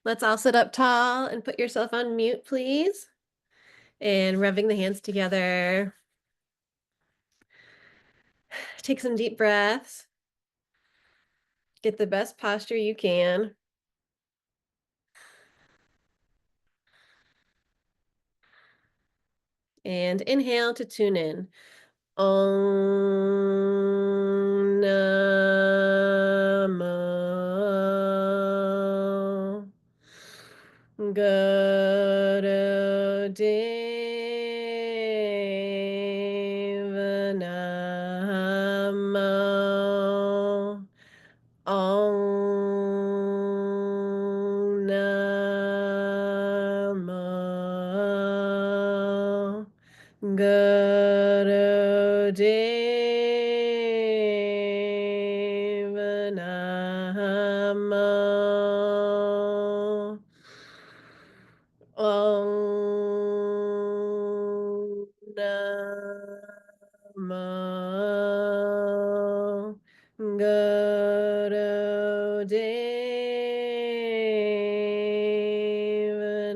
Let's all sit up tall and put yourself on mute, please. And rubbing the hands together. Take some deep breaths. Get the best posture you can. And inhale to tune in. Om Namo Gurudeva Namo Om Namo Gurudeva Namo Om Namo Gurudeva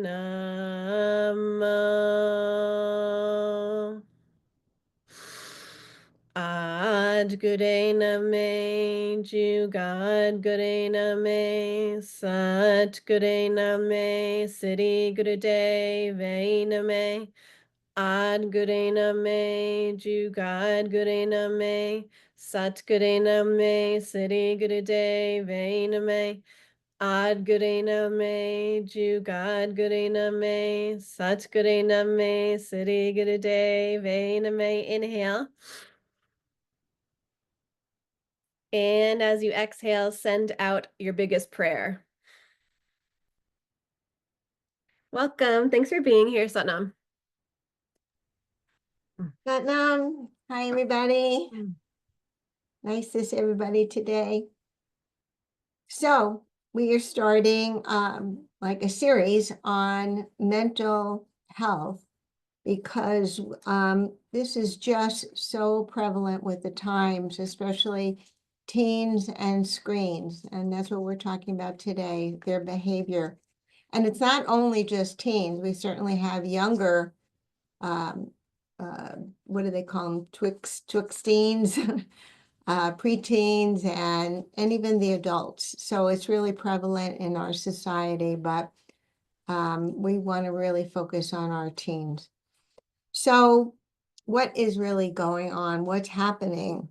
Namo Ad Gurena Me Jugad Gurena Me Sat Gurena Me Siddhi Gurudev Vena Me Ad Gurena Me Jugad Gurena Me Sat Gurena Me Siddhi Gurudev Vena Me Ad Gurena Me Jugad Gurena Me Sat Gurena Me Siddhi Gurudev Vena Me. Inhale. And as you exhale, send out your biggest prayer. Welcome. Thanks for being here, Satnam. Satnam, hi everybody. Nice to see everybody today. So we are starting like a series on mental health because this is just so prevalent with the times, especially teens and screens. And that's what we're talking about today, their behavior. And it's not only just teens, we certainly have younger um, what do they call them? Twixteens, preteens, and even the adults. So it's really prevalent in our society, but we want to really focus on our teens. So what is really going on? What's happening?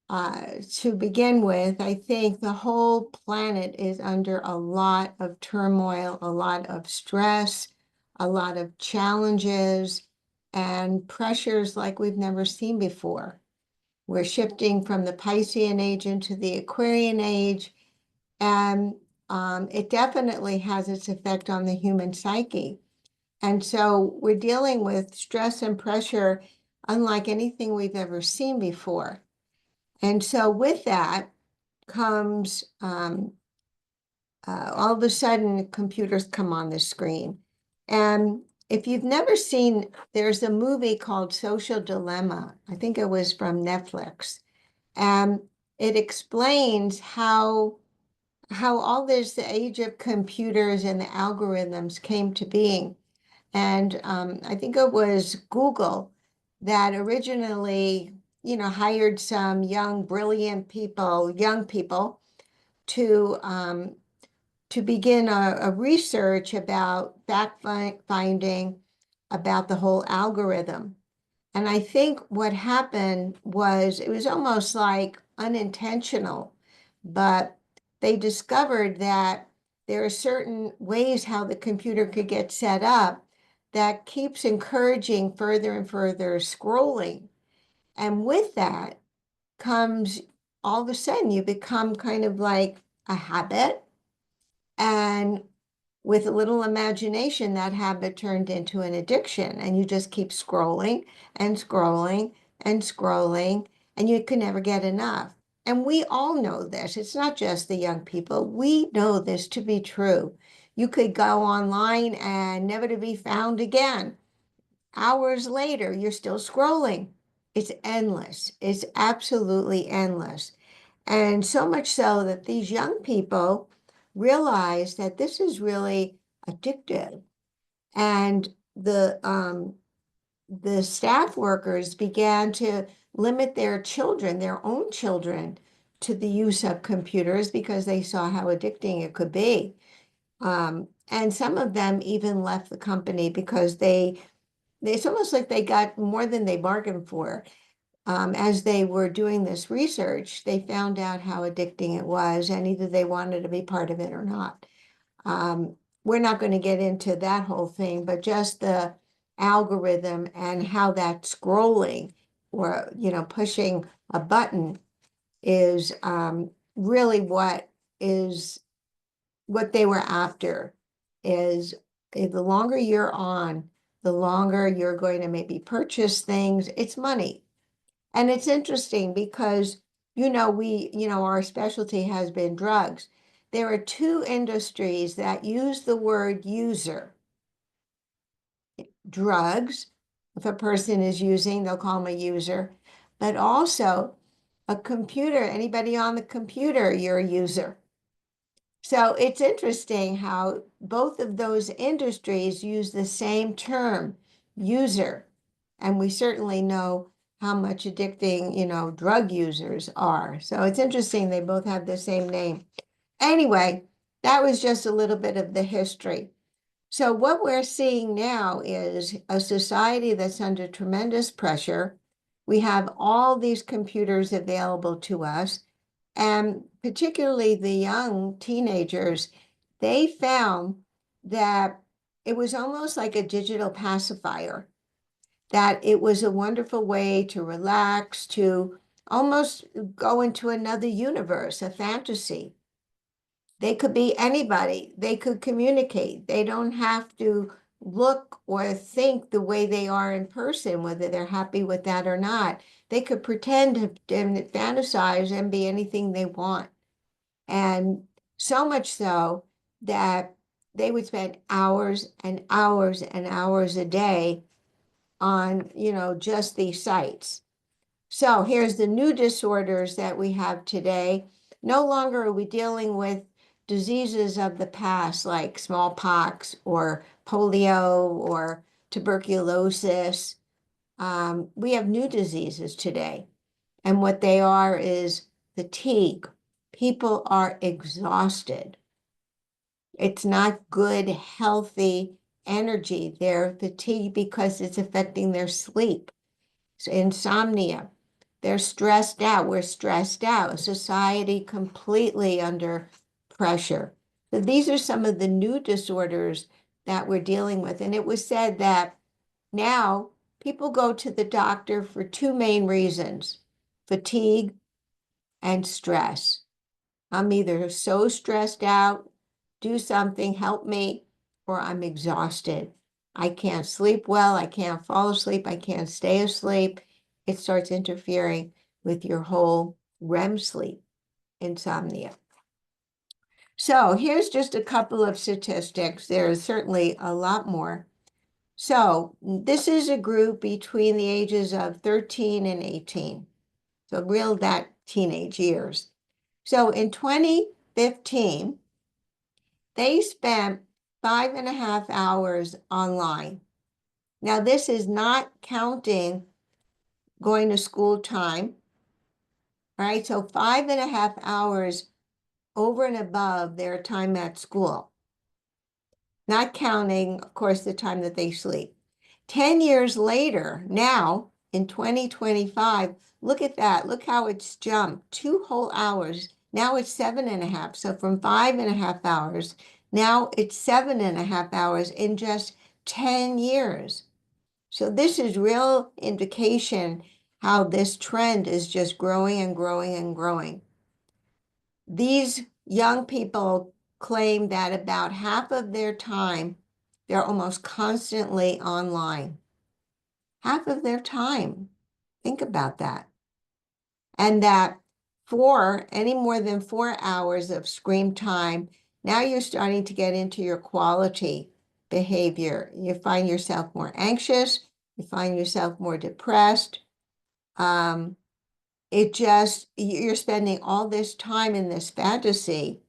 To begin with, I think the whole planet is under a lot of turmoil, a lot of stress, a lot of challenges, and pressures like we've never seen before. We're shifting from the Piscean age into the Aquarian age, and it definitely has its effect on the human psyche. And so we're dealing with stress and pressure unlike anything we've ever seen before. And so with that comes all of a sudden computers come on the screen. And if you've never seen, there's a movie called Social Dilemma. I think it was from Netflix. And it explains how all this, the age of computers and the algorithms came to being. And I think it was Google that originally, hired some young, brilliant people, young people, to begin a research about fact-finding about the whole algorithm. And I think what happened was it was almost like unintentional, but they discovered that there are certain ways how the computer could get set up that keeps encouraging further and further scrolling. And with that comes all of a sudden you become kind of like a habit. And with a little imagination, that habit turned into an addiction. And you just keep scrolling and scrolling and scrolling, and you can never get enough. And we all know this. It's not just the young people. We know this to be true. You could go online and never to be found again. Hours later, you're still scrolling. It's endless. It's absolutely endless. And so much so that these young people, realized that this is really addictive. And the staff workers began to limit their children, their own children, to the use of computers because they saw how addicting it could be. And some of them even left the company because it's almost like they got more than they bargained for. As they were doing this research, they found out how addicting it was, and either they wanted to be part of it or not. We're not going to get into that whole thing, but just the algorithm and how that scrolling or, pushing a button is really what they were after is the longer you're on, the longer you're going to maybe purchase things. It's money. And it's interesting because, our specialty has been drugs. There are two industries that use the word user. Drugs, if a person is using, they'll call them a user, but also a computer, anybody on the computer, you're a user. So it's interesting how both of those industries use the same term, user. And we certainly know how much addicting, drug users are. So it's interesting they both have the same name. Anyway, that was just a little bit of the history. So what we're seeing now is a society that's under tremendous pressure. We have all these computers available to us, and particularly the young teenagers, they found that it was almost like a digital pacifier, that it was a wonderful way to relax, to almost go into another universe, a fantasy. They could be anybody. They could communicate. They don't have to look or think the way they are in person, whether they're happy with that or not. They could pretend and fantasize and be anything they want. And so much so that they would spend hours and hours and hours a day on, just these sites. So here's the new disorders that we have today. No longer are we dealing with diseases of the past like smallpox or polio or tuberculosis. We have new diseases today. And what they are is fatigue. People are exhausted. It's not good, healthy energy. They're fatigued because it's affecting their sleep. So insomnia. They're stressed out. We're stressed out. Society completely under pressure. So these are some of the new disorders that we're dealing with. And it was said that now people go to the doctor for two main reasons: fatigue and stress. I'm either so stressed out, do something, help me, or I'm exhausted. I can't sleep well. I can't fall asleep. I can't stay asleep. It starts interfering with your whole REM sleep, insomnia. So here's just a couple of statistics. There's certainly a lot more. So this is a group between the ages of 13 and 18. So real that teenage years. So in 2015, they spent 5.5 hours online. Now, this is not counting going to school time, right? So 5.5 hours over and above their time at school, not counting, of course, the time that they sleep. 10 years later, now in 2025, look at that. Look how it's jumped 2 whole hours. Now it's 7.5. So from 5.5 hours, now it's 7.5 hours in just 10 years. So this is real indication how this trend is just growing and growing and growing. These young people claim that about half of their time, they're almost constantly online. Half of their time. Think about that. And that any more than 4 hours of screen time, now you're starting to get into your quality behavior. You find yourself more anxious. You find yourself more depressed. You're spending all this time in this fantasy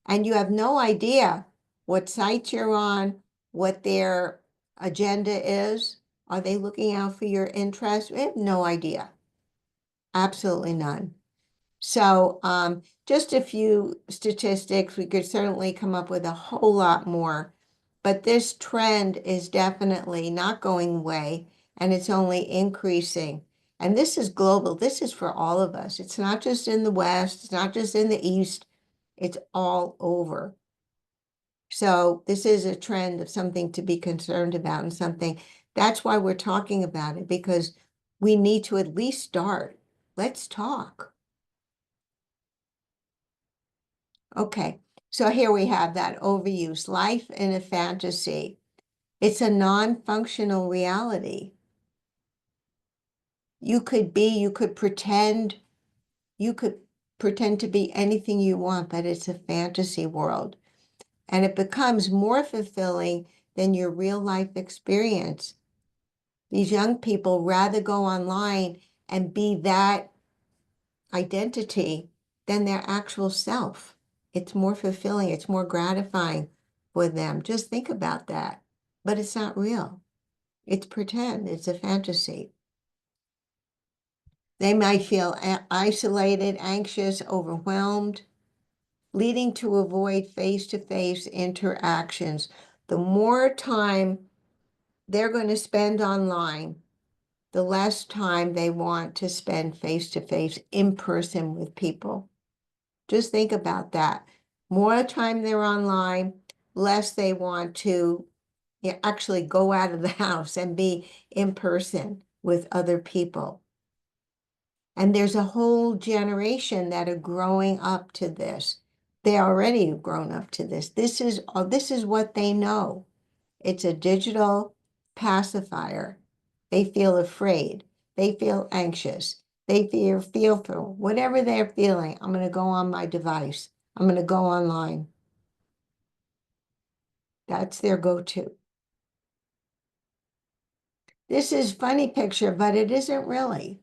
And you have no idea what sites you're on, what their agenda is. Are they looking out for your interests? We have no idea. Absolutely none. So just a few statistics. We could certainly come up with a whole lot more, but this trend is definitely not going away, and it's only increasing. And this is global. This is for all of us. It's not just in the West. It's not just in the East. It's all over. So this is a trend of something to be concerned about, and something that's why we're talking about it, because we need to at least start. Let's talk. Okay, so here we have that overuse, life in a fantasy. It's a non-functional reality. You could you could pretend to be anything you want, but it's a fantasy world. And it becomes more fulfilling than your real life experience. These young people rather go online and be that identity than their actual self. It's more fulfilling, it's more gratifying for them. Just think about that. But it's not real. It's pretend, it's a fantasy. They might feel isolated, anxious, overwhelmed, leading to avoid face-to-face interactions. The more time they're going to spend online, the less time they want to spend face-to-face in person with people. Just think about that. More time they're online, less they want to actually go out of the house and be in person with other people. And there's a whole generation that are growing up to this. They already have grown up to this. This is what they know. It's a digital pacifier. They feel afraid. They feel anxious. They feel fearful. Whatever they're feeling, I'm going to go on my device. I'm going to go online. That's their go-to. This is a funny picture, but it isn't really.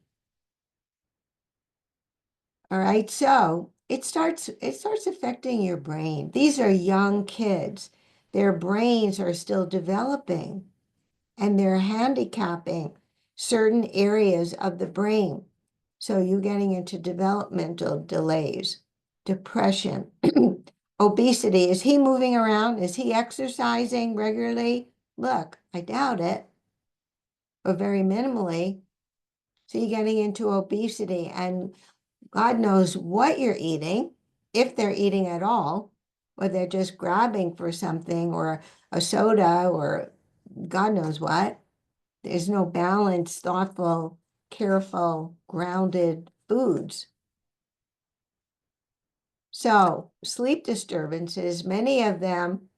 All right, so it starts affecting your brain. These are young kids. Their brains are still developing, and they're handicapping certain areas of the brain. So you're getting into developmental delays, depression, obesity. Is he moving around? Is he exercising regularly? Look, I doubt it, or very minimally. So you're getting into obesity, and God knows what you're eating, if they're eating at all, or they're just grabbing for something or a soda or God knows what. There's no balanced, thoughtful, careful, grounded foods. So sleep disturbances, many of them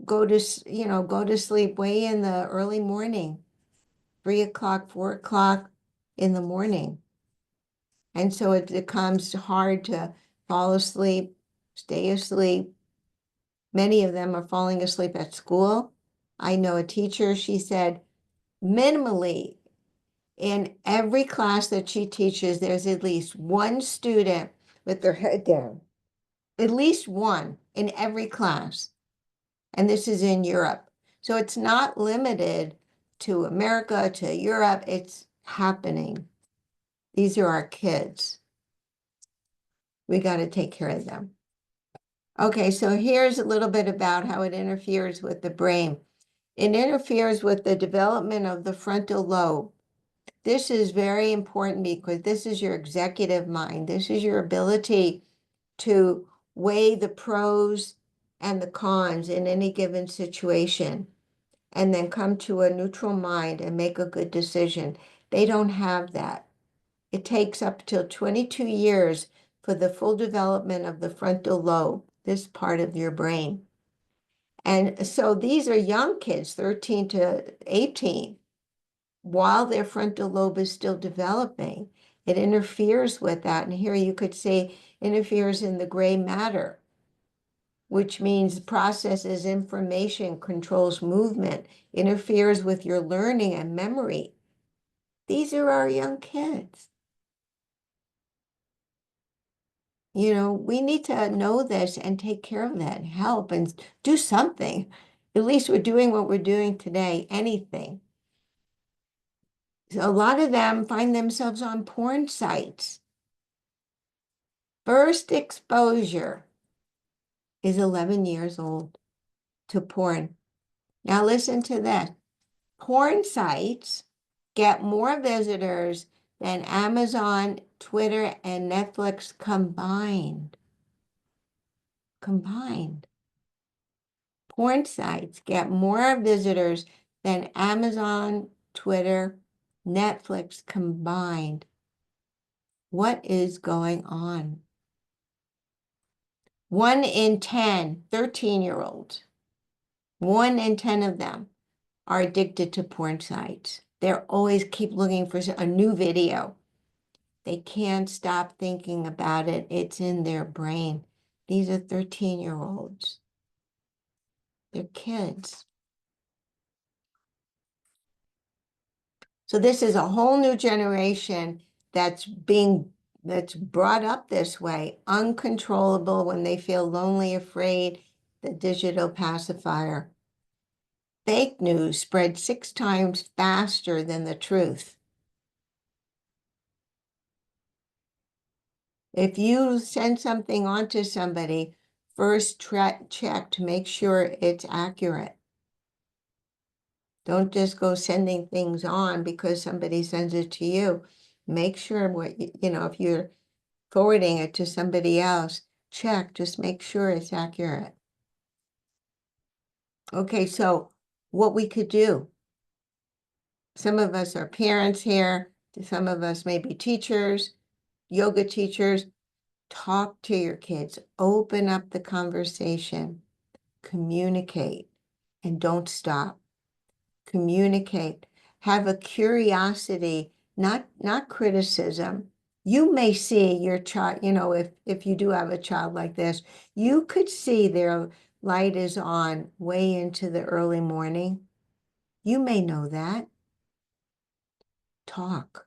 go to sleep way in the early morning, 3 o'clock, 4 o'clock in the morning. And so it becomes hard to fall asleep, stay asleep. Many of them are falling asleep at school. I know a teacher, she said, minimally in every class that she teaches, there's at least one student with their head down. At least one in every class. And this is in Europe. So it's not limited to America, to Europe. It's happening. These are our kids. We got to take care of them. Okay, so here's a little bit about how it interferes with the brain. It interferes with the development of the frontal lobe. This is very important because this is your executive mind. This is your ability to weigh the pros and the cons in any given situation and then come to a neutral mind and make a good decision. They don't have that. It takes up till 22 years for the full development of the frontal lobe, this part of your brain. And so these are young kids, 13 to 18, while their frontal lobe is still developing. It interferes with that. And here you could say interferes in the gray matter, which means processes information, controls movement, interferes with your learning and memory. These are our young kids. We need to know this and take care of that, help and do something. At least we're doing what we're doing today, anything. So a lot of them find themselves on porn sites. First exposure is 11 years old to porn. Now listen to this. Porn sites get more visitors than Amazon, Twitter, and Netflix combined. Combined. Porn sites get more visitors than Amazon, Twitter, Netflix combined. What is going on? 1 in 10 13-year-olds, 1 in 10 of them are addicted to porn sites. They're always keep looking for a new video. They can't stop thinking about it. It's in their brain. These are 13-year-olds. They're kids. So this is a whole new generation that's brought up this way, uncontrollable when they feel lonely, afraid, the digital pacifier. Fake news spreads 6 times faster than the truth. If you send something on to somebody, first check to make sure it's accurate. Don't just go sending things on because somebody sends it to you. Make sure if you're forwarding it to somebody else, check, just make sure it's accurate. Okay, so what we could do. Some of us are parents here. Some of us may be teachers, yoga teachers. Talk to your kids. Open up the conversation. Communicate. And don't stop. Communicate. Have a curiosity, not criticism. You may see your child, if you do have a child like this, you could see their light is on way into the early morning. You may know that. Talk,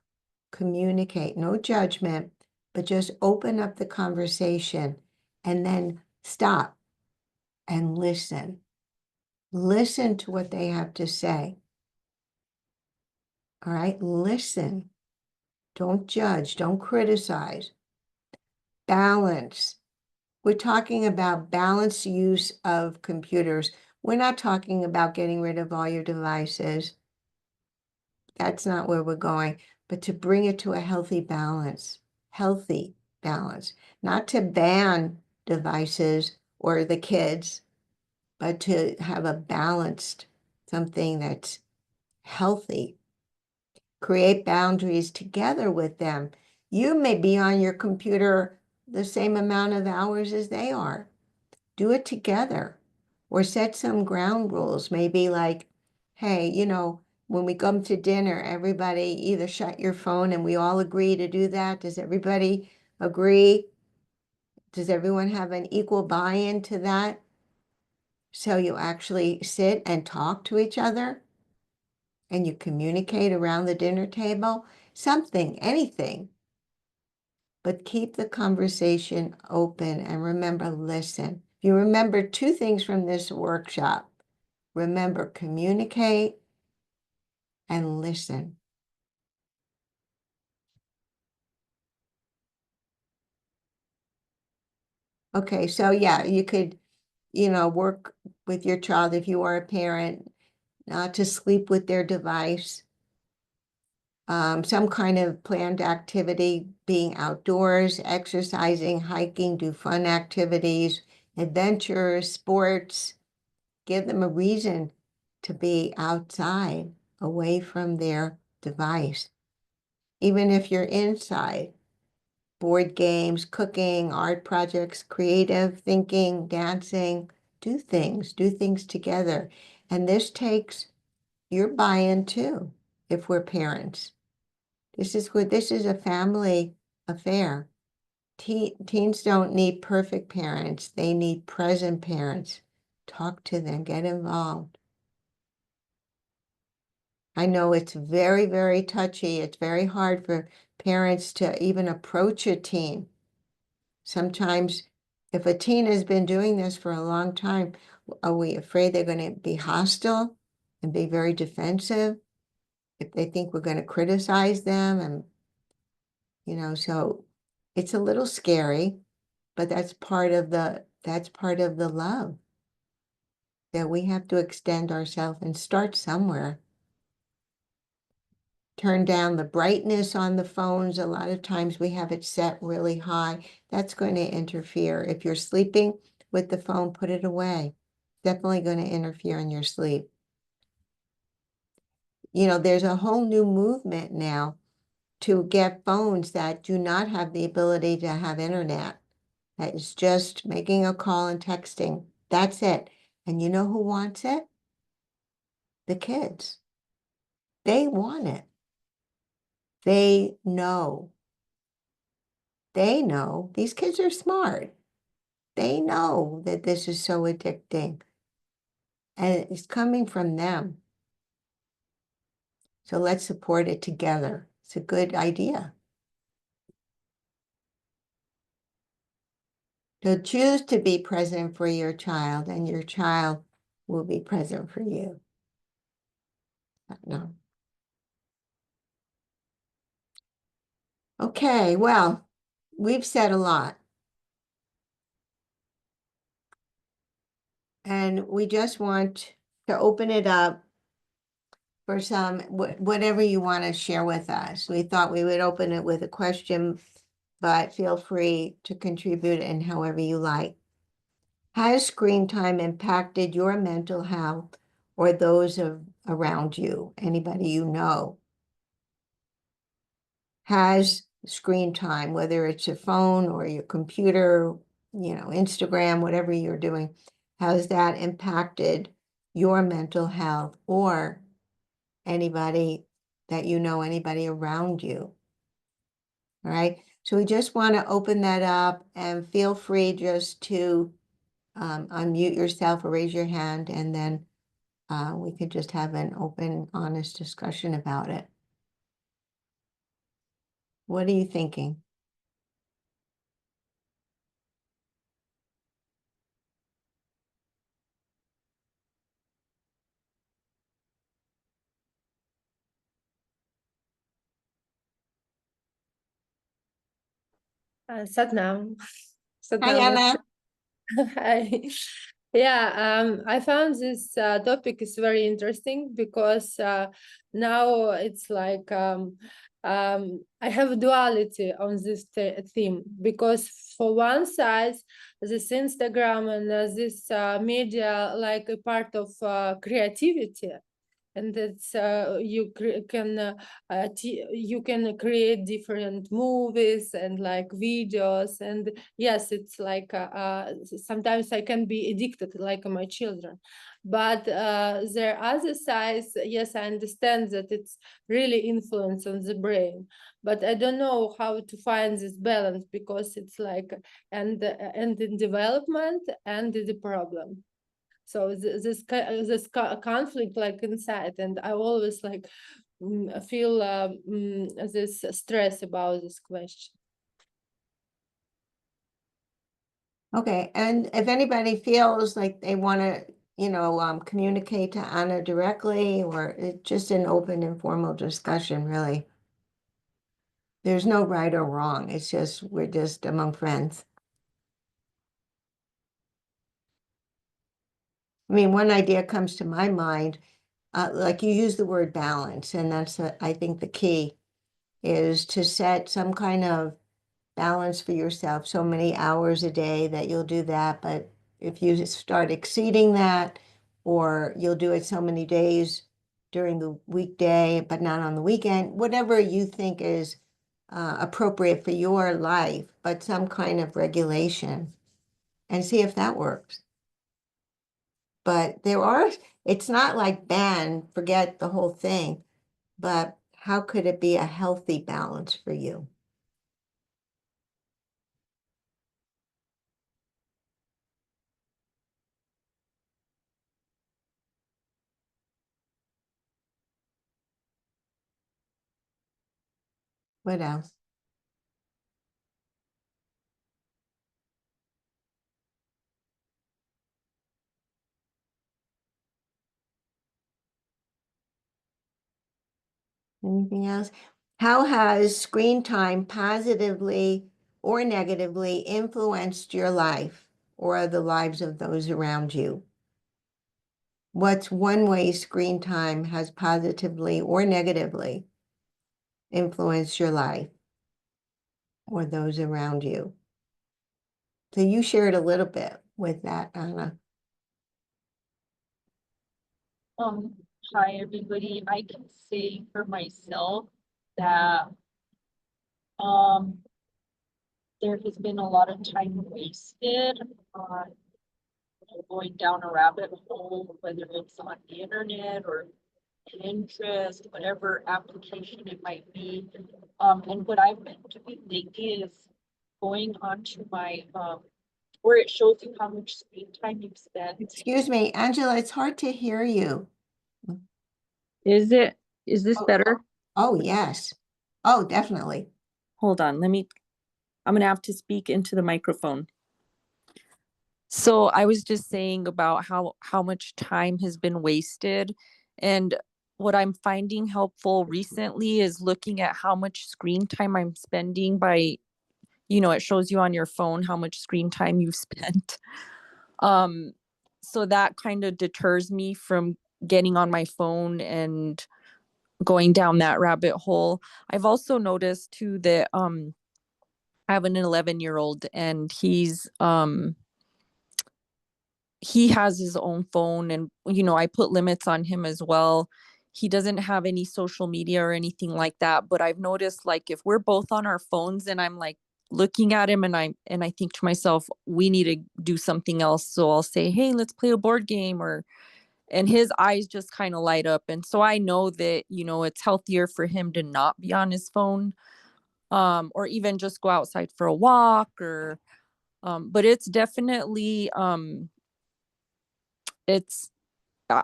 communicate, no judgment, but just open up the conversation and then stop and listen. Listen to what they have to say. All right, listen. Don't judge, don't criticize. Balance. We're talking about balanced use of computers. We're not talking about getting rid of all your devices. That's not where we're going, but to bring it to a healthy balance, not to ban devices or the kids, but to have a balanced, something that's healthy. Create boundaries together with them. You may be on your computer the same amount of hours as they are. Do it together or set some ground rules. Maybe like, hey, when we come to dinner, everybody either shut your phone and we all agree to do that. Does everybody agree? Does everyone have an equal buy-in to that? So you actually sit and talk to each other and you communicate around the dinner table, something, anything. But keep the conversation open and remember, listen. If you remember 2 things from this workshop, remember, communicate and listen. Okay, so yeah, you could, work with your child if you are a parent, not to sleep with their device. Some kind of planned activity, being outdoors, exercising, hiking, do fun activities, adventures, sports. Give them a reason to be outside, away from their device. Even if you're inside, board games, cooking, art projects, creative thinking, dancing, do things together. And this takes your buy-in too, if we're parents. This is a family affair. Teens don't need perfect parents. They need present parents. Talk to them, get involved. I know it's very, very touchy. It's very hard for parents to even approach a teen. Sometimes if a teen has been doing this for a long time, are we afraid they're going to be hostile and be very defensive if they think we're going to criticize them? And, so it's a little scary, but that's part of the love that we have to extend ourselves and start somewhere. Turn down the brightness on the phones. A lot of times we have it set really high. That's going to interfere. If you're sleeping with the phone, put it away. Definitely going to interfere in your sleep. There's a whole new movement now to get phones that do not have the ability to have internet. That is just making a call and texting. That's it. And you know who wants it? The kids. They want it. They know. They know. These kids are smart. They know that this is so addicting. And it's coming from them. So let's support it together. It's a good idea. So choose to be present for your child, and your child will be present for you. No. Okay, well, we've said a lot. And we just want to open it up for some, whatever you want to share with us. We thought we would open it with a question, but feel free to contribute in however you like. Has screen time impacted your mental health or those around you? Anybody you know? Has screen time, whether it's a phone or your computer, Instagram, whatever you're doing, has that impacted your mental health or anybody that anybody around you? All right. So we just want to open that up, and feel free just to unmute yourself or raise your hand, and then we could just have an open, honest discussion about it. What are you thinking? Satnam. Hi, Satnam. Anna. Hi. Yeah, I found this topic is very interesting because now it's like I have duality on this theme, because for one side, this Instagram and this media like a part of creativity, and it's you can create different movies and like videos, and yes, it's like sometimes I can be addicted like my children, but there are other sides. Yes, I understand that it's really influence on the brain, but I don't know how to find this balance, because it's like and in development and the problem. So this conflict like inside, and I always like feel this stress about this question. Okay, and if anybody feels like they want to, communicate to Anna directly, or it's just an open, informal discussion, really. There's no right or wrong. It's just, we're just among friends. I mean, one idea comes to my mind, like you use the word balance, and that's, I think, the key is to set some kind of balance for yourself, so many hours a day that you'll do that. But if you start exceeding that, or you'll do it so many days during the weekday, but not on the weekend, whatever you think is appropriate for your life, but some kind of regulation, and see if that works. But it's not like ban, forget the whole thing, but how could it be a healthy balance for you? What else? Anything else? How has screen time positively or negatively influenced your life or the lives of those around you? What's one way screen time has positively or negatively influenced your life or those around you? So you shared a little bit with that, Anna. Um, Hi, everybody. I can say for myself that um there has been a lot of time wasted on going down a rabbit hole, whether it's on the internet or Pinterest, whatever application it might be. And what I've been doing lately is going onto my where it shows you how much screen time you've spent. Excuse me, Angela, it's hard to hear you. Is this better? Oh, yes. Oh, definitely. Hold on, I'm gonna have to speak into the microphone. So I was just saying about how much time has been wasted, and what I'm finding helpful recently is looking at how much screen time I'm spending by, it shows you on your phone how much screen time you've spent. So that kind of deters me from getting on my phone and going down that rabbit hole. I've also noticed too that I have an 11-year-old and he has his own phone, and I put limits on him as well. He doesn't have any social media or anything like that, but I've noticed, like, if we're both on our phones and I'm like looking at him and I think to myself, we need to do something else, so I'll say, hey, let's play a board game, and his eyes just kind of light up. And so I know that it's healthier for him to not be on his phone, or even just go outside for a walk, or but it's definitely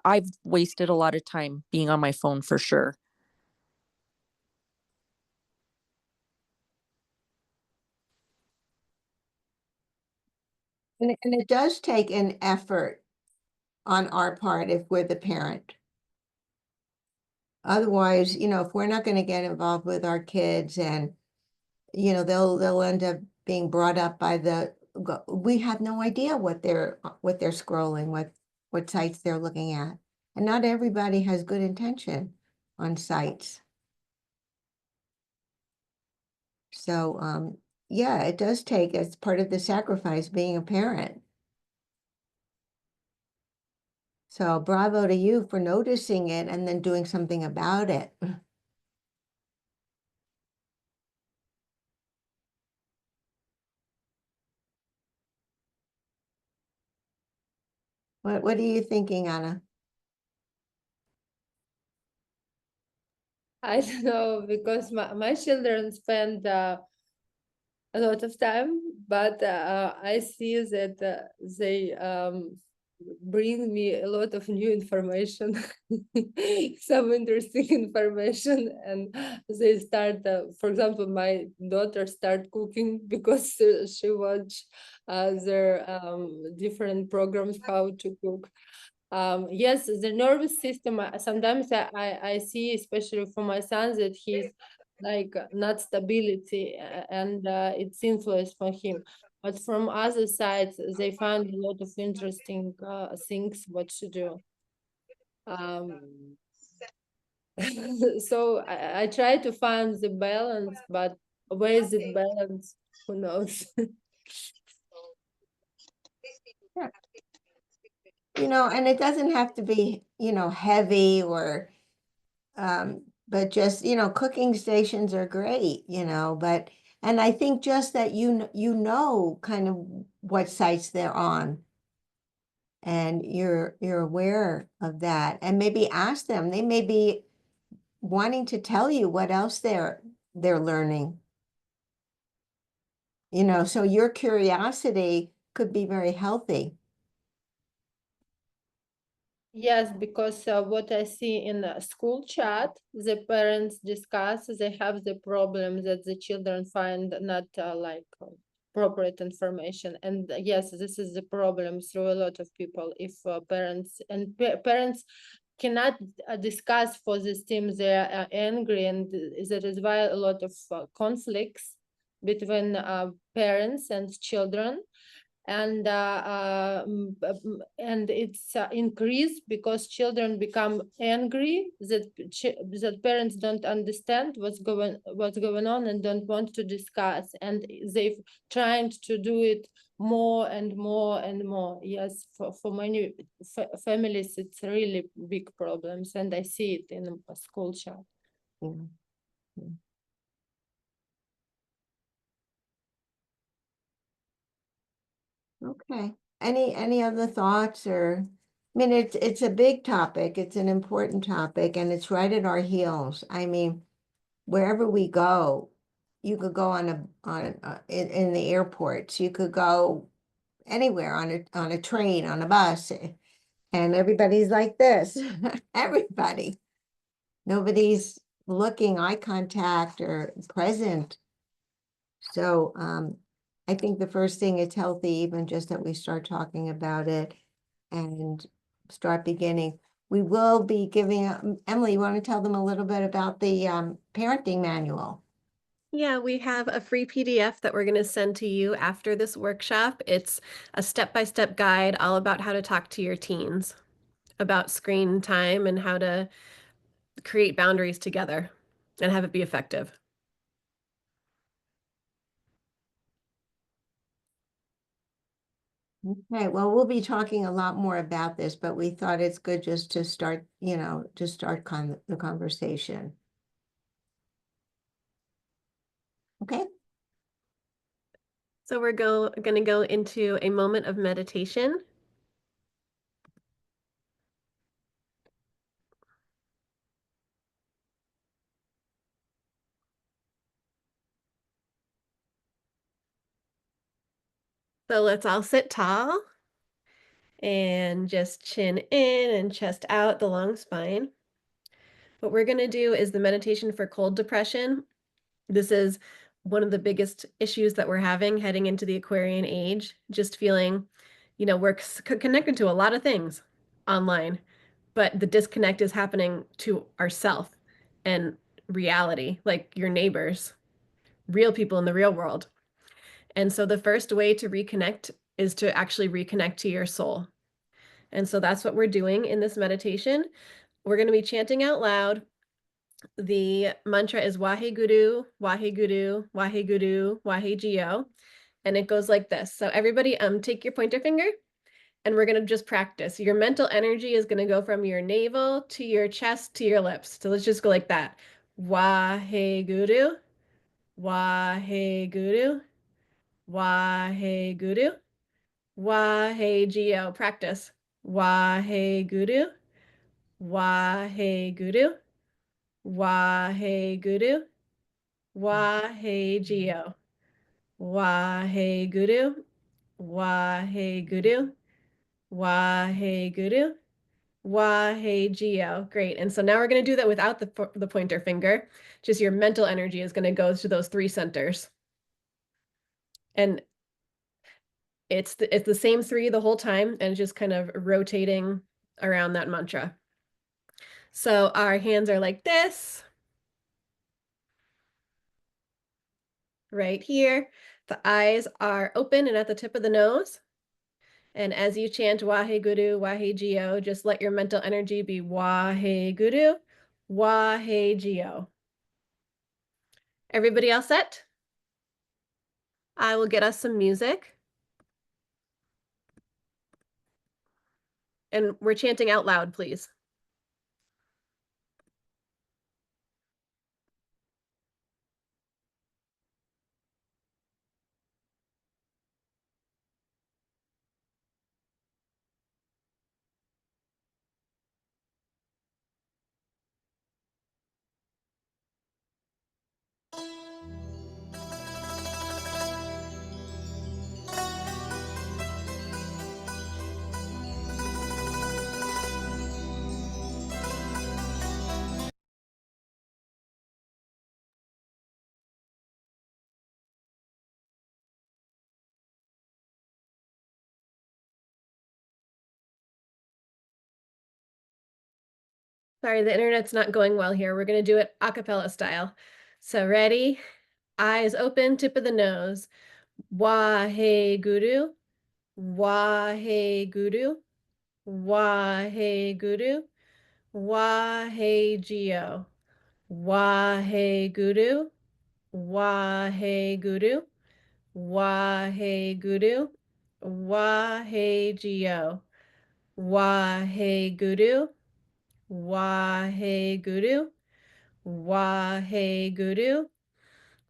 I've wasted a lot of time being on my phone for sure. And it does take an effort on our part if we're the parent. Otherwise, if we're not going to get involved with our kids and, they'll end up being brought up by we have no idea what they're scrolling, what sites they're looking at. And not everybody has good intention on sites. So, yeah, it does take, as part of the sacrifice, being a parent. So bravo to you for noticing it and then doing something about it. What are you thinking, Anna? I don't know, because my children spend a lot of time, but I see that they bring me a lot of new information, some interesting information, and they start, for example, my daughter start cooking because she watch their different programs how to cook. Yes, the nervous system, sometimes I see, especially for my son, that he's like not stability, and it's influence for him. But from other sides, they find a lot of interesting things what to do. So I try to find the balance, but where is it balance? Who knows? Yeah. And it doesn't have to be, heavy or, but just, cooking stations are great, and I think just that kind of what sites they're on. And you're aware of that, and maybe ask them. They may be wanting to tell you what else they're learning. So your curiosity could be very healthy. Yes, because what I see in the school chat, the parents discuss, they have the problem that the children find not appropriate information. And yes, this is the problem through a lot of people. If parents cannot discuss for this team. They are angry, and that is why a lot of conflicts between parents and children. And it's increased because children become angry that parents don't understand what's going on and don't want to discuss, and they've trying to do it more and more and more. Yes, for many families it's really big problems, and I see it in a school chat. Yeah. Yeah. Okay. Any other thoughts or, I mean, it's a big topic. It's an important topic, and it's right at our heels. I mean, wherever we go, you could go in the airports, you could go anywhere on a train, on a bus, and everybody's like this. Everybody. Nobody's looking eye contact or present. So I think the first thing, it's healthy even just that we start talking about it and start beginning. We will be giving, Emily, you want to tell them a little bit about the parenting manual? Yeah, we have a free PDF that we're going to send to you after this workshop. It's a step-by-step guide all about how to talk to your teens about screen time and how to create boundaries together and have it be effective. Okay, well, we'll be talking a lot more about this, but we thought it's good just to start, to start the conversation. Okay. So we're going to go into a moment of meditation. So let's all sit tall and just chin in and chest out, the long spine. What we're going to do is the meditation for cold depression. This is one of the biggest issues that we're having heading into the Aquarian age, just feeling, we're connected to a lot of things online, but the disconnect is happening to ourself and reality, like your neighbors, real people in the real world. And so the first way to reconnect is to actually reconnect to your soul. And so that's what we're doing in this meditation. We're going to be chanting out loud. The mantra is Waheguru, Waheguru, Waheguru, Wahegyo. And it goes like this. So everybody take your pointer finger and we're going to just practice. Your mental energy is going to go from your navel to your chest to your lips. So let's just go like that. Waheguru, Waheguru, Waheguru, Wahegyo. Practice. Waheguru, Waheguru, Waheguru, Wahegyo. Waheguru, Waheguru, Waheguru, Wahegyo. Great. And so now we're going to do that without the pointer finger. Just your mental energy is going to go to those three centers. And it's the same three the whole time, and just kind of rotating around that mantra. So our hands are like this. Right here. The eyes are open and at the tip of the nose. And as you chant Waheguru, Wahegyo, just let your mental energy be Waheguru, Wahegyo. Everybody else set? I will get us some music. And we're chanting out loud, please. Sorry, the internet's not going well here. We're going to do it a cappella style. So ready? Eyes open, tip of the nose. Waheguru, Waheguru, Waheguru, Wahegio, Waheguru, Waheguru, Waheguru, Wahegio, Waheguru, Waheguru, Waheguru,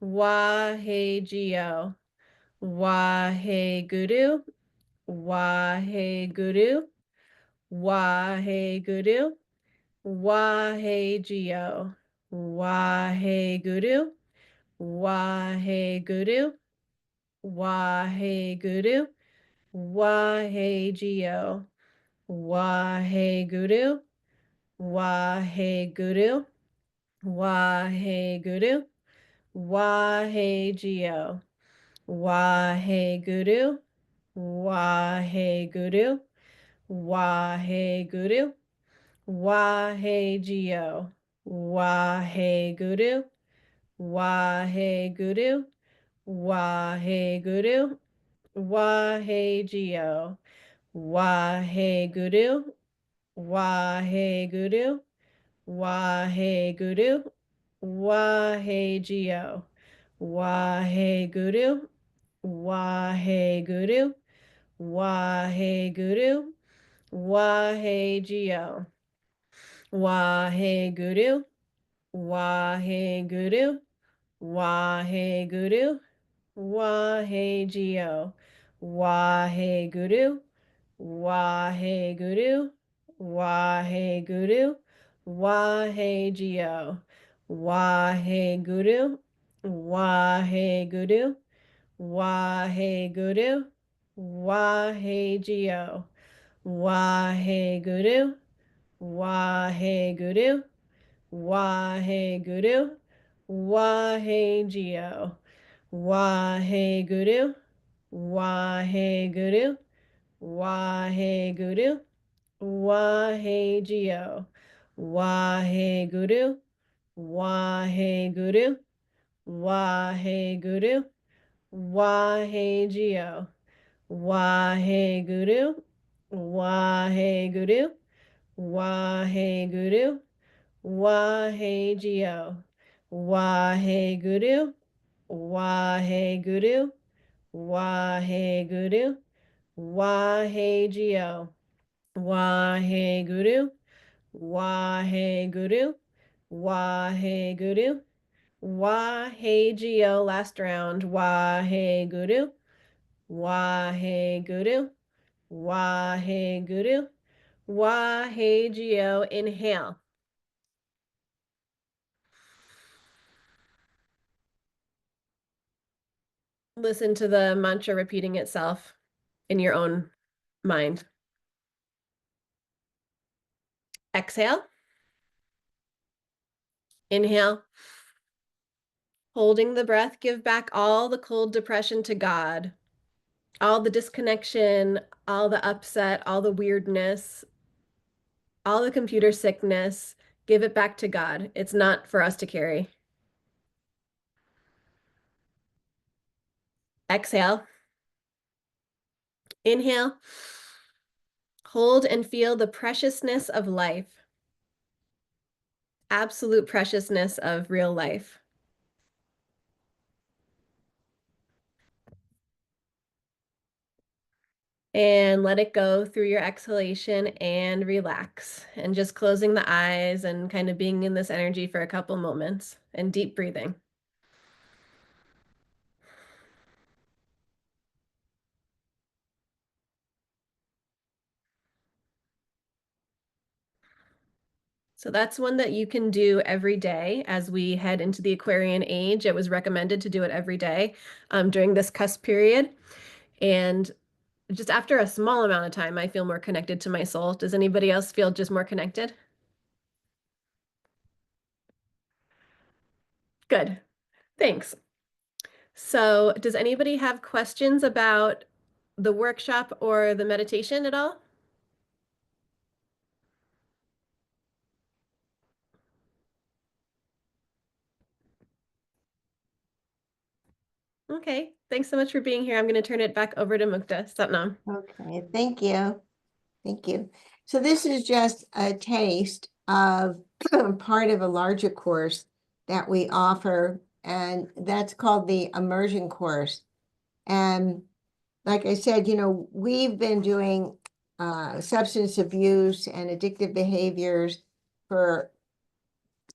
Wahegio, Waheguru, Waheguru, Waheguru, Wahegio, Waheguru, Waheguru, Waheguru, Wahegio, Waheguru, Waheguru, Waheguru, Wahegio, Waheguru, Waheguru, Waheguru, Wahegio, Waheguru, Waheguru, Waheguru, Wahegio, Waheguru, Waheguru, Waheguru, Wahegio, Waheguru, Waheguru, Waheguru, Wahegio, Waheguru, Waheguru, Waheguru, Wahegio, Waheguru, Waheguru, Waheguru, Wahegio, Waheguru, Waheguru, Waheguru, Wahegio, Waheguru, Waheguru, Waheguru, Wahegio, Waheguru, Waheguru, Waheguru, Wahegio, Waheguru, Waheguru, Waheguru, Wahegio, Waheguru, Waheguru, Waheguru, Wahegio, Waheguru, Waheguru, Waheguru, Wahegio, Waheguru, Waheguru, Waheguru, Wahegio, last round, Waheguru, Waheguru, Waheguru, Wahegio, inhale. Listen to the mantra repeating itself in your own mind. Exhale. Inhale. Holding the breath, give back all the cold depression to God, all the disconnection, all the upset, all the weirdness, all the computer sickness. Give it back to God. It's not for us to carry. Exhale. Inhale. Hold and feel the preciousness of life. Absolute preciousness of real life. And let it go through your exhalation and relax. And just closing the eyes and kind of being in this energy for a couple moments and deep breathing. So that's one that you can do every day as we head into the Aquarian age. It was recommended to do it every day during this cusp period. And just after a small amount of time, I feel more connected to my soul. Does anybody else feel just more connected? Good. Thanks. So does anybody have questions about the workshop or the meditation at all? Okay, thanks so much for being here. I'm going to turn it back over to Mukta Satnam. Okay, thank you. Thank you. So this is just a taste of part of a larger course that we offer, and that's called the immersion course. And like I said, we've been doing substance abuse and addictive behaviors for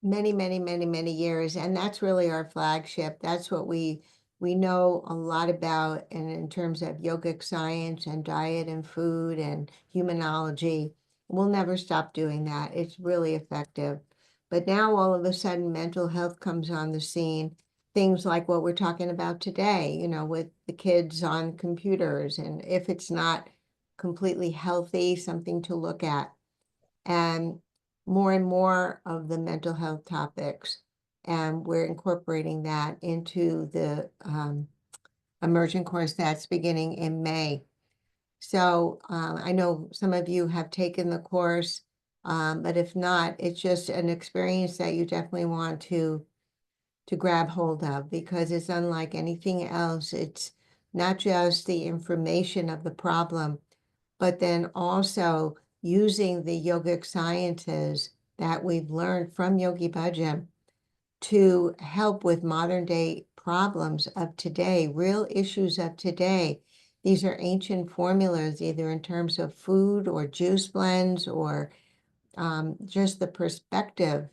many, many, many, many years. And that's really our flagship. That's what we know a lot about, and in terms of yogic science and diet and food and humanology. We'll never stop doing that. It's really effective. But now all of a sudden mental health comes on the scene. Things like what we're talking about today, with the kids on computers, and if it's not completely healthy, something to look at. And more of the mental health topics. And we're incorporating that into the immersion course that's beginning in May. So I know some of you have taken the course, but if not, it's just an experience that you definitely want to grab hold of, because it's unlike anything else. It's not just the information of the problem, but then also using the yogic sciences that we've learned from Yogi Bhajan to help with modern day problems of today, real issues of today. These are ancient formulas, either in terms of food or juice blends, or just the perspective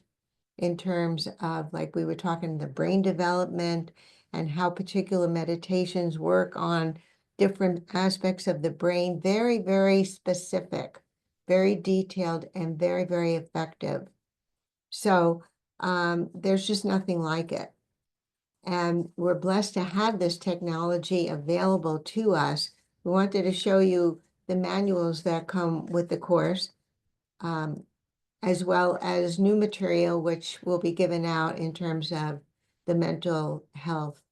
in terms of, like we were talking, the brain development and how particular meditations work on different aspects of the brain. Very, very specific, very detailed, and very, very effective. So there's just nothing like it. And we're blessed to have this technology available to us. We wanted to show you the manuals that come with the course, as well as new material, which will be given out in terms of the mental health,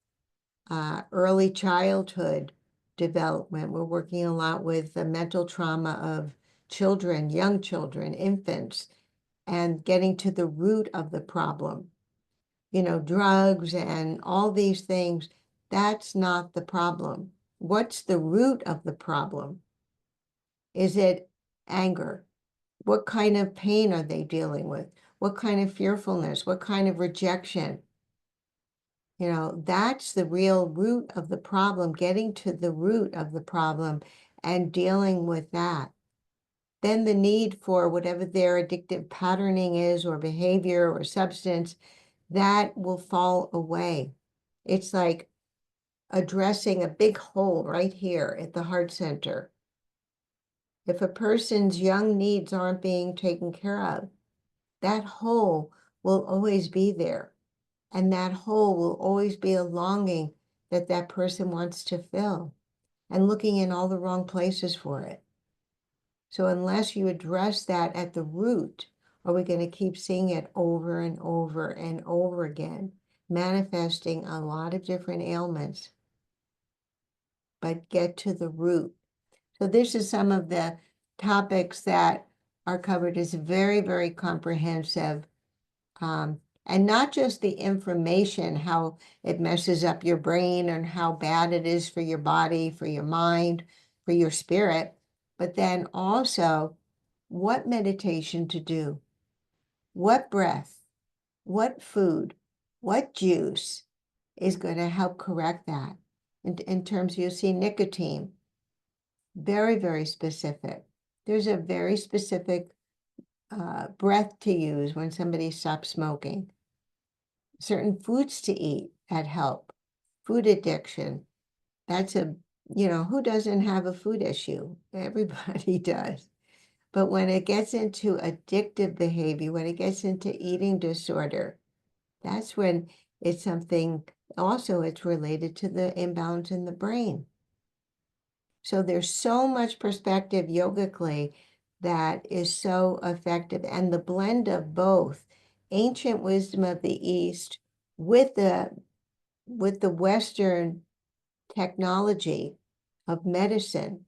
early childhood development. We're working a lot with the mental trauma of children, young children, infants, and getting to the root of the problem. Drugs and all these things, that's not the problem. What's the root of the problem? Is it anger? What kind of pain are they dealing with? What kind of fearfulness? What kind of rejection? That's the real root of the problem, getting to the root of the problem and dealing with that. Then the need for whatever their addictive patterning is, or behavior or substance, that will fall away. It's like addressing a big hole right here at the heart center. If a person's young needs aren't being taken care of, that hole will always be there. And that hole will always be a longing that that person wants to fill, and looking in all the wrong places for it. So unless you address that at the root, are we going to keep seeing it over and over and over again, manifesting a lot of different ailments? But get to the root. So this is some of the topics that are covered. Is very, very comprehensive. And not just the information, how it messes up your brain and how bad it is for your body, for your mind, for your spirit, but then also what meditation to do, what breath, what food, what juice is going to help correct that. In terms, you'll see nicotine, very, very specific. There's a very specific breath to use when somebody stops smoking. Certain foods to eat that help. Food addiction, that's who doesn't have a food issue? Everybody does. But when it gets into addictive behavior, when it gets into eating disorder, that's when it's something, also it's related to the imbalance in the brain. So there's so much perspective yogically that is so effective. And the blend of both ancient wisdom of the East with the Western technology of medicine,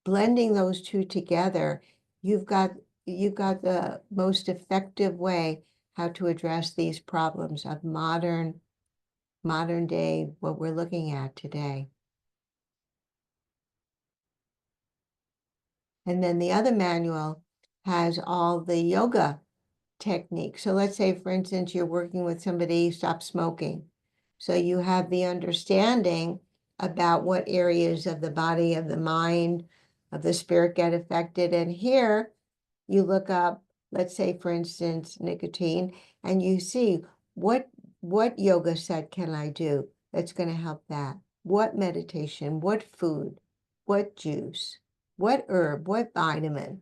blending those two together, you've got the most effective way how to address these problems of modern modern day, what we're looking at today. And then the other manual has all the yoga techniques. So let's say, for instance, you're working with somebody who stopped smoking. So you have the understanding about what areas of the body, of the mind, of the spirit get affected. And here you look up, let's say, for instance, nicotine, and you see what yoga set can I do that's going to help that? What meditation, what food, what juice, what herb, what vitamin?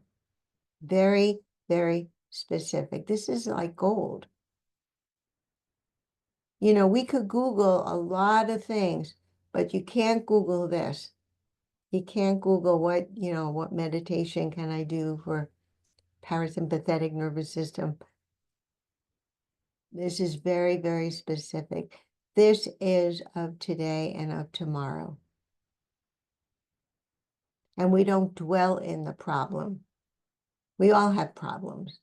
Very, very specific. This is like gold. You know, we could Google a lot of things, but you can't Google this. You can't Google what, you know, what meditation can I do for parasympathetic nervous system. This is very, very specific. This is of today and of tomorrow. And we don't dwell in the problem. We all have problems.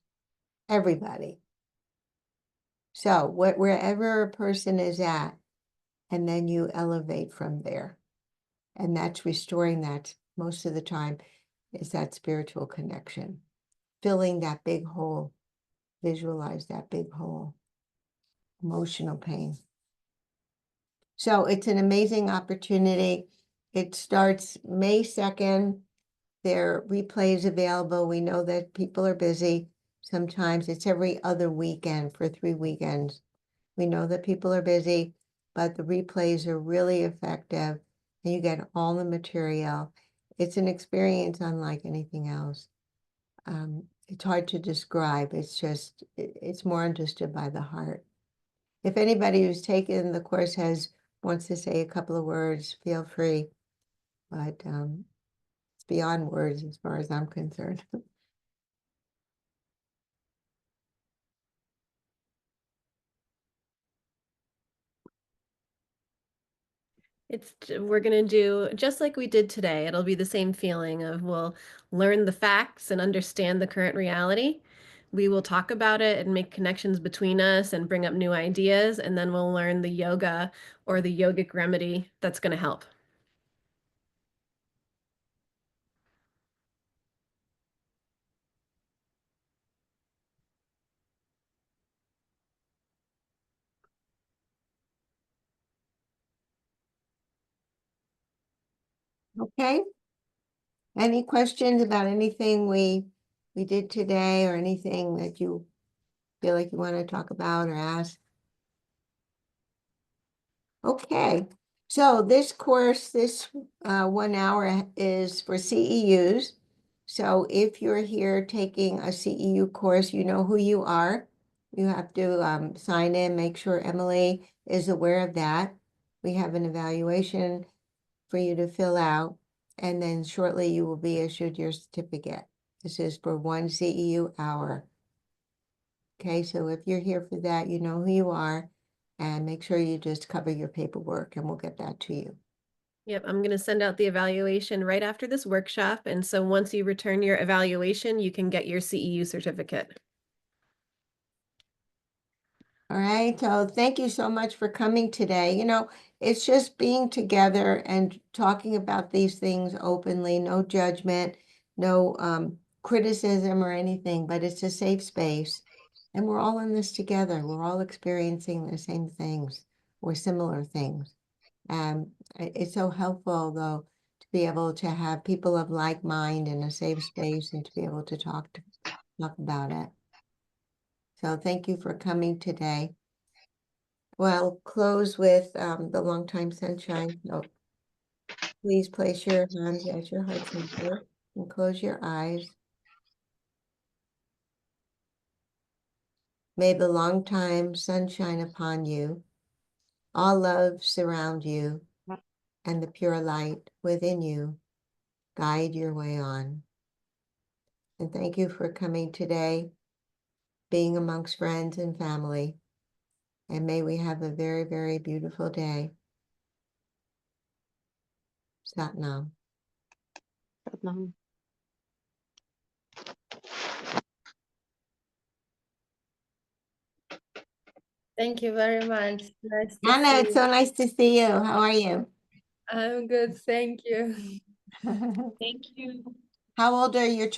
Everybody. So wherever a person is at, and then you elevate from there. And that's restoring that most of the time is that spiritual connection, filling that big hole, visualize that big hole, emotional pain. So it's an amazing opportunity. It starts May 2nd. There are replays available. We know that people are busy. Sometimes it's every other weekend for 3 weekends. We know that people are busy, but the replays are really effective and you get all the material. It's an experience unlike anything else. It's hard to describe. It's just, it's more understood by the heart. If anybody who's taken the course wants to say a couple of words, feel free. But it's beyond words as far as I'm concerned. We're going to do just like we did today. It'll be the same feeling of we'll learn the facts and understand the current reality. We will talk about it and make connections between us and bring up new ideas, and then we'll learn the yoga or the yogic remedy that's going to help. Okay. Any questions about anything we did today or anything that you feel like you want to talk about or ask? Okay. So this course, this 1 hour is for CEUs. So if you're here taking a CEU course, you know who you are. You have to sign in, make sure Emily is aware of that. We have an evaluation for you to fill out, and then shortly you will be issued your certificate. This is for 1 CEU hour. Okay, so if you're here for that, you know who you are, and make sure you just cover your paperwork and we'll get that to you. Yep, I'm going to send out the evaluation right after this workshop. And so once you return your evaluation, you can get your CEU certificate. All right, so thank you so much for coming today. You know, it's just being together and talking about these things openly, no judgment, no criticism or anything, but it's a safe space. And we're all in this together. We're all experiencing the same things or similar things. It's so helpful, though, to be able to have people of like mind in a safe space and to be able to talk about it. So thank you for coming today. Well, close with the Longtime Sunshine. So please place your hands at your heart center and close your eyes. May the longtime sun shine upon you, all love surround you, and the pure light within you guide your way on. And thank you for coming today, being amongst friends and family. And may we have a very, very beautiful day. Sat Nam. Thank you very much. Nice to Anna, see it's you. so nice to see you. How are you? I'm good, thank you. Thank you. How old are your